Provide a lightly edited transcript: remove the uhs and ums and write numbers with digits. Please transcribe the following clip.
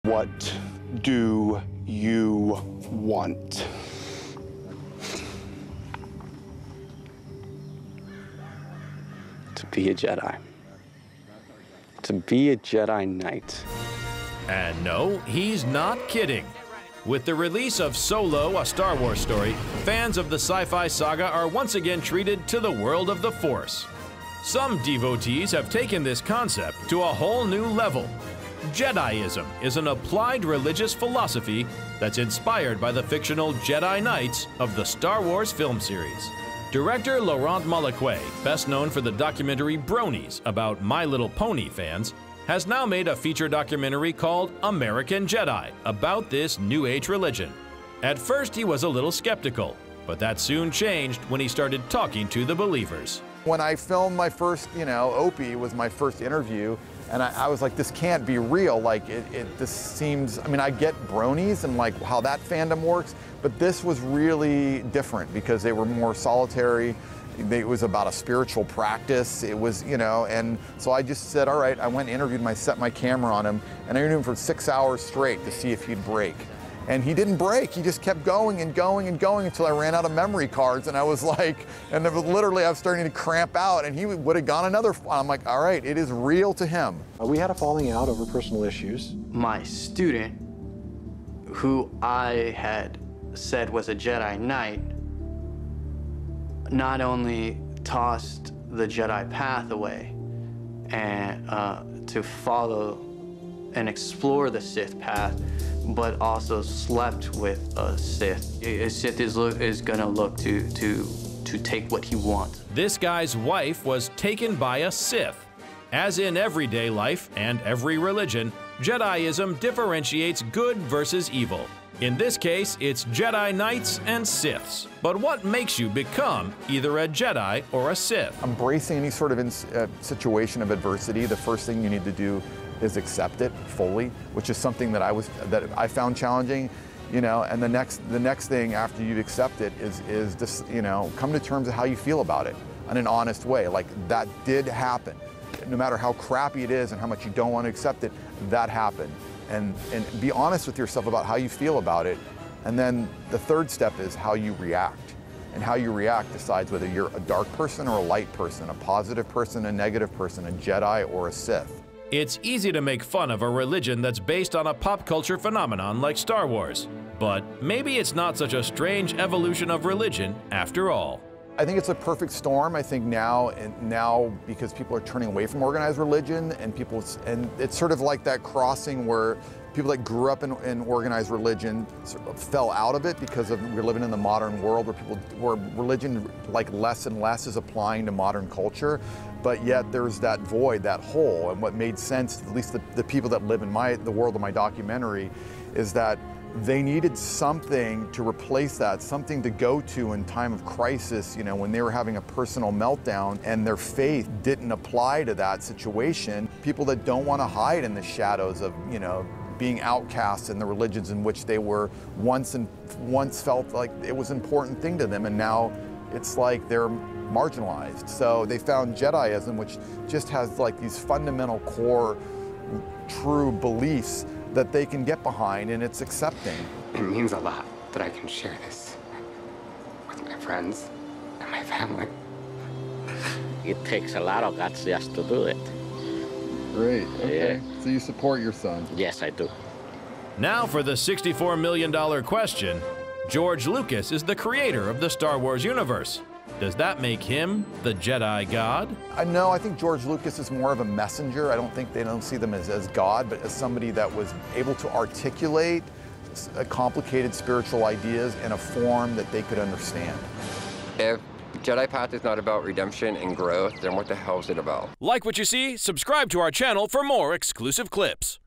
What do you want? To be a Jedi. To be a Jedi Knight. And no, he's not kidding. With the release of Solo, a Star Wars story, fans of the sci-fi saga are once again treated to the world of the Force. Some devotees have taken this concept to a whole new level. Jedi-ism is an applied religious philosophy that's inspired by the fictional Jedi Knights of the Star Wars film series. Director Laurent Malaquais, best known for the documentary Bronies about My Little Pony fans, has now made a feature documentary called American Jedi about this New Age religion. At first he was a little skeptical, but that soon changed when he started talking to the believers. When I filmed my first, Opie was my first interview, and I was like, this can't be real. Like, this seems, I mean, I get Bronies and like how that fandom works, but this was really different because they were more solitary. It was about a spiritual practice. It was, and so I just said, all right, I went and interviewed him, set my camera on him, and I interviewed him for 6 hours straight to see if he'd break. And he didn't break. He just kept going and going and going until I ran out of memory cards. And I was like, and it was literally, I was starting to cramp out, and he would have gone another. I'm like, all right, it is real to him. We had a falling out over personal issues. My student, who I had said was a Jedi Knight, not only tossed the Jedi path away and to follow and explore the Sith path, but also slept with a Sith. A Sith is gonna look to take what he wants. This guy's wife was taken by a Sith. As in everyday life and every religion, Jedi-ism differentiates good versus evil. In this case, it's Jedi Knights and Siths. But what makes you become either a Jedi or a Sith? Embracing any sort of situation of adversity, the first thing you need to do is accept it fully, which is something that I found challenging, and the next thing after you accept it is just, come to terms with how you feel about it in an honest way. Like, that did happen. No matter how crappy it is and how much you don't want to accept it, that happened. And be honest with yourself about how you feel about it. And then the third step is how you react. And how you react decides whether you're a dark person or a light person, a positive person, a negative person, a Jedi or a Sith. It's easy to make fun of a religion that's based on a pop culture phenomenon like Star Wars. But maybe it's not such a strange evolution of religion after all. I think it's a perfect storm. I think now because people are turning away from organized religion, and it's sort of like that crossing where people that grew up in organized religion sort of fell out of it because we're living in the modern world where religion, like, less and less is applying to modern culture, but yet there's that void, that hole. And what made sense, at least the people that live in the world of my documentary, is that they needed something to replace that, something to go to in time of crisis, when they were having a personal meltdown and their faith didn't apply to that situation. People that don't want to hide in the shadows of, being outcasts in the religions in which they were once felt like it was an important thing to them, and now it's like they're marginalized. So they found Jedi-ism, which just has like these fundamental core true beliefs that they can get behind, and it's accepting. It means a lot that I can share this with my friends and my family. It takes a lot of guts just to do it. Great, okay. Yeah. So you support your son? Yes, I do. Now for the $64 million question. George Lucas is the creator of the Star Wars universe. Does that make him the Jedi God? No, I think George Lucas is more of a messenger. I don't think they don't see them as God, but as somebody that was able to articulate complicated spiritual ideas in a form that they could understand. If Jedi path is not about redemption and growth, then what the hell is it about? Like what you see? Subscribe to our channel for more exclusive clips.